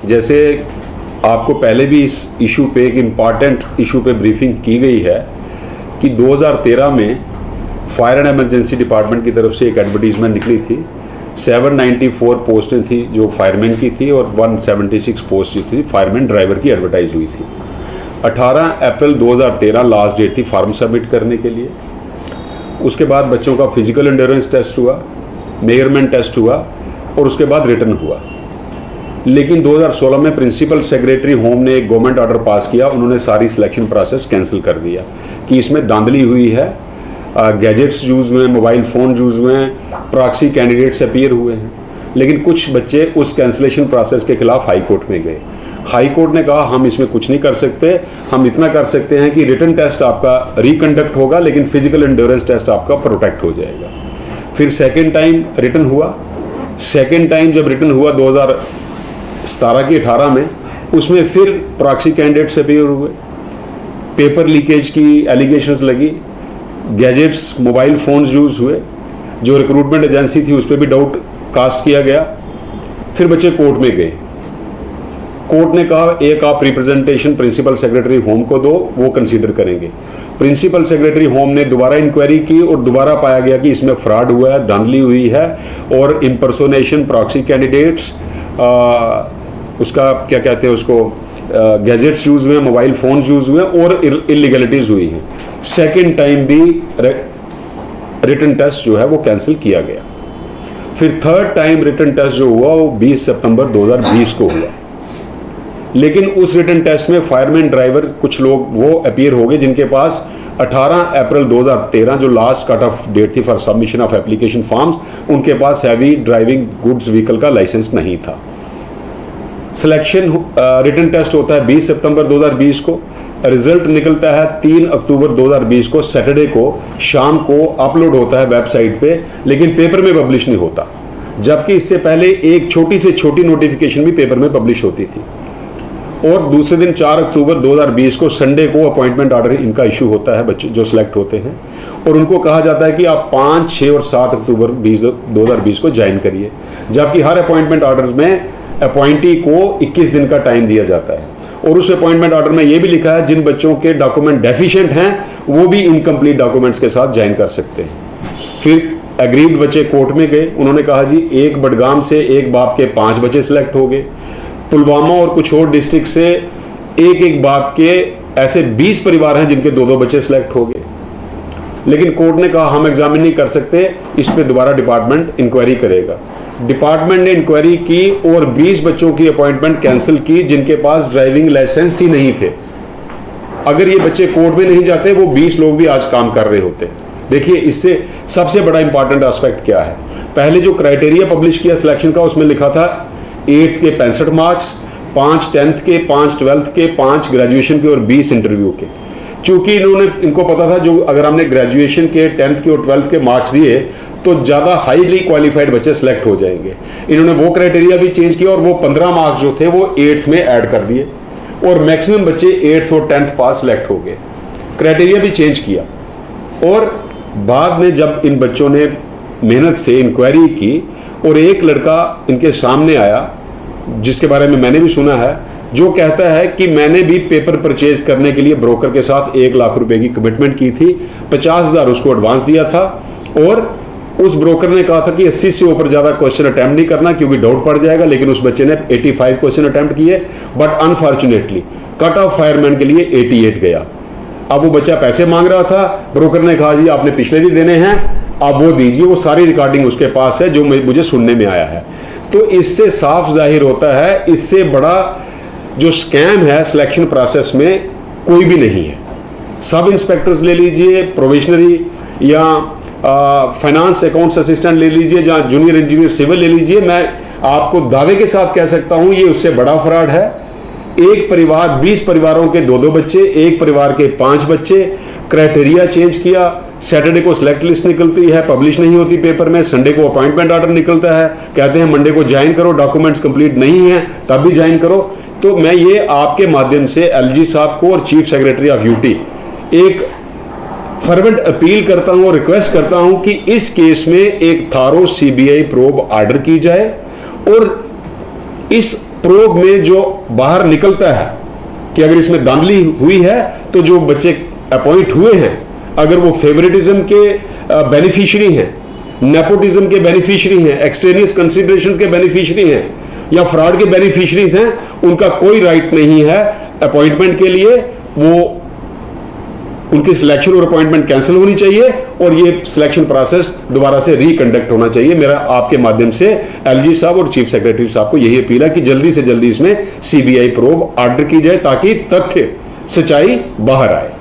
जैसे आपको पहले भी इस इशू पे, एक इम्पॉर्टेंट इशू पे ब्रीफिंग की गई है कि 2013 में फायर एंड एमरजेंसी डिपार्टमेंट की तरफ से एक एडवर्टीजमेंट निकली थी। 794 पोस्टें थी जो फायरमैन की थी और 176 पोस्ट जो थी फायरमैन ड्राइवर की एडवर्टाइज हुई थी। 18 अप्रैल 2013 लास्ट डेट थी फॉर्म सबमिट करने के लिए। उसके बाद बच्चों का फिजिकल एंड्योरेंस टेस्ट हुआ, मेजरमेंट टेस्ट हुआ और उसके बाद रिटर्न हुआ। लेकिन 2016 में प्रिंसिपल सेक्रेटरी होम ने एक गवर्नमेंट ऑर्डर पास किया, उन्होंने सारी सिलेक्शन प्रोसेस कैंसिल कर दिया कि इसमें धांधली हुई है, गैजेट्स यूज़ हुए हैं, मोबाइल फ़ोन यूज़ हुए हैं, प्रॉक्सी कैंडिडेट्स अपीयर हुए हैं। लेकिन कुछ बच्चे उस कैंसिलेशन प्रोसेस के खिलाफ हाई कोर्ट में गए। हाई कोर्ट ने कहा हम इसमें कुछ नहीं कर सकते, हम इतना कर सकते हैं कि रिटन टेस्ट आपका रिकंडक्ट होगा लेकिन फिजिकल एंड्योरेंस टेस्ट आपका प्रोटेक्ट हो जाएगा। फिर सेकेंड टाइम रिटन हुआ। सेकेंड टाइम जब रिटन हुआ 2017 की 18 में, उसमें फिर प्रॉक्सी कैंडिडेट्स अपीयर हुए, पेपर लीकेज की एलिगेशंस लगी, गैजेट्स मोबाइल फ़ोन्स यूज़ हुए, जो रिक्रूटमेंट एजेंसी थी उस पर भी डाउट कास्ट किया गया। फिर बच्चे कोर्ट में गए। कोर्ट ने कहा एक आप रिप्रेजेंटेशन प्रिंसिपल सेक्रेटरी होम को दो, वो कंसीडर करेंगे। प्रिंसिपल सेक्रेटरी होम ने दोबारा इंक्वायरी की और दोबारा पाया गया कि इसमें फ्रॉड हुआ है, धांधली हुई है और इम्पर्सोनेशन प्रॉक्सी कैंडिडेट्स, उसका क्या कहते हैं उसको, गैजेट्स यूज़ हुए, मोबाइल फ़ोन्स यूज़ हुए और इलीगलिटीज़ हुई हैं। सेकेंड टाइम भी रिटन टेस्ट जो है वो कैंसिल किया गया। फिर थर्ड टाइम रिटन टेस्ट जो हुआ वो 20 सितंबर 2020 को हुआ। लेकिन उस रिटन टेस्ट में फायरमैन ड्राइवर कुछ लोग वो अपीयर हो गए जिनके पास 18 अप्रैल 2013 जो लास्ट कट ऑफ डेट थी for submission of application forms, उनके पास हैवी ड्राइविंग गुड्स व्हीकल का लाइसेंस नहीं था। सिलेक्शन रिटन टेस्ट होता है 20 सितंबर 2020 को, रिजल्ट निकलता है 3 अक्टूबर 2020 को, सैटरडे को शाम को अपलोड होता है वेबसाइट पे, लेकिन पेपर में पब्लिश नहीं होता। जबकि इससे पहले एक छोटी से छोटी नोटिफिकेशन भी पेपर में पब्लिश होती थी। और दूसरे दिन 4 अक्टूबर 2020 को संडे को अपॉइंटमेंट ऑर्डर इनका इशू होता है बच्चे जो सिलेक्ट होते हैं, और उनको कहा जाता है कि आप 5, 6 और 7 अक्टूबर 2020 को ज्वाइन करिए। जबकि हर अपॉइंटमेंट ऑर्डर में अपॉइंटी को 21 दिन का टाइम दिया जाता है। और उस अपॉइंटमेंट ऑर्डर में यह भी लिखा है जिन बच्चों के डॉक्यूमेंट डेफिशिएंट हैं वो भी इनकम्प्लीट डॉक्यूमेंट्स के साथ ज्वाइन कर सकते हैं। फिर एग्रीड बच्चे कोर्ट में गए, उन्होंने कहा जी एक बडगाम से एक बाप के 5 बच्चे सिलेक्ट हो गए, पुलवामा और कुछ और डिस्ट्रिक्ट से एक बाप के ऐसे 20 परिवार हैं जिनके 2-2 बच्चे सिलेक्ट हो गए। लेकिन कोर्ट ने कहा हम एग्जामिन नहीं कर सकते, इस पे दोबारा डिपार्टमेंट इंक्वायरी करेगा। डिपार्टमेंट ने इंक्वायरी की और 20 बच्चों की अपॉइंटमेंट कैंसिल की जिनके पास ड्राइविंग लाइसेंस ही नहीं थे। अगर ये बच्चे कोर्ट में नहीं जाते वो 20 लोग भी आज काम कर रहे होते। देखिए इससे सबसे बड़ा इंपॉर्टेंट एस्पेक्ट क्या है। पहले जो क्राइटेरिया पब्लिश किया सिलेक्शन का उसमें लिखा था 8th के 65 मार्क्स, 5 10th के, 5 12th के, 5 ग्रेजुएशन के और 20 इंटरव्यू के। चूंकि इनको पता था जो अगर हमने ग्रेजुएशन के, 10th के और 12th के मार्क्स दिए तो ज़्यादा हाईली क्वालिफाइड बच्चे सिलेक्ट हो जाएंगे। इन्होंने वो क्राइटेरिया भी चेंज किया और वो 15 मार्क्स जो थे वो 8th में ऐड कर दिए और मैक्सिमम बच्चे 8th और 10th पास सिलेक्ट हो गए। क्राइटेरिया भी चेंज किया। और बाद में जब इन बच्चों ने मेहनत से इंक्वायरी की और एक लड़का इनके सामने आया जिसके बारे में मैंने भी सुना है, जो कहता है कि मैंने भी पेपर परचेज करने के लिए ब्रोकर के साथ 1 लाख रुपए की कमिटमेंट की थी, 50,000 उसको एडवांस दिया था और उस ब्रोकर ने कहा था कि 80 से ऊपर ज़्यादा क्वेश्चन अटेम्प्ट नहीं करना क्योंकि डाउट पड़ जाएगा। लेकिन उस बच्चे ने 85 क्वेश्चन अटेम्प्ट किए, but unfortunately cut off fireman के लिए 88 गया। अब वो बच्चा पैसे मांग रहा था, ब्रोकर ने कहा जी आपने पिछले भी देने हैं, आप वो दीजिए। वो सारी रिकॉर्डिंग उसके पास है जो मुझे सुनने में आया है। तो इससे साफ जाहिर होता है इससे बड़ा जो स्कैम है सिलेक्शन प्रोसेस में कोई भी नहीं है। सब इंस्पेक्टर्स ले लीजिए, प्रोबेशनरी या फाइनेंस अकाउंट्स असिस्टेंट ले लीजिए, जहाँ जूनियर इंजीनियर सिविल ले लीजिए, मैं आपको दावे के साथ कह सकता हूँ ये उससे बड़ा फ्रॉड है। एक परिवार 20 परिवारों के 2-2 बच्चे, एक परिवार के 5 बच्चे, क्राइटेरिया चेंज किया। सैटरडे को सिलेक्ट लिस्ट निकलती है, पब्लिश नहीं होती पेपर में, संडे को अपॉइंटमेंट ऑर्डर निकलता है, कहते हैं मंडे को ज्वाइन करो, डॉक्यूमेंट्स कंप्लीट नहीं है तब भी ज्वाइन करो। तो मैं ये आपके माध्यम से एलजी साहब को और चीफ सेक्रेटरी ऑफ यूटी एक फर्वेंट अपील करता हूं और रिक्वेस्ट करता हूं कि इस केस में एक थारो सीबीआई प्रोब ऑर्डर की जाए और इस प्रोब में जो बाहर निकलता है कि अगर इसमें धांधली हुई है तो जो बच्चे अपॉइंट हुए हैं अगर वो फेवरेटिज्म के बेनिफिशियरी हैं, नेपोटिज्म के बेनिफिशियरी हैं, एक्सट्रेनियस कंसिडरेशंस के बेनिफिशियरी हैं या फ्रॉड के बेनिफिशियरीज हैं, उनका कोई राइट नहीं है अपॉइंटमेंट के लिए। वो उनकी सिलेक्शन और अपॉइंटमेंट कैंसिल होनी चाहिए और ये सिलेक्शन प्रोसेस दोबारा से रिकंडक्ट होना चाहिए। मेरा आपके माध्यम से एलजी साहब और चीफ सेक्रेटरी साहब को यही अपील है कि जल्दी से जल्दी इसमें सीबीआई प्रोब ऑर्डर की जाए ताकि तथ्य सच्चाई बाहर आए।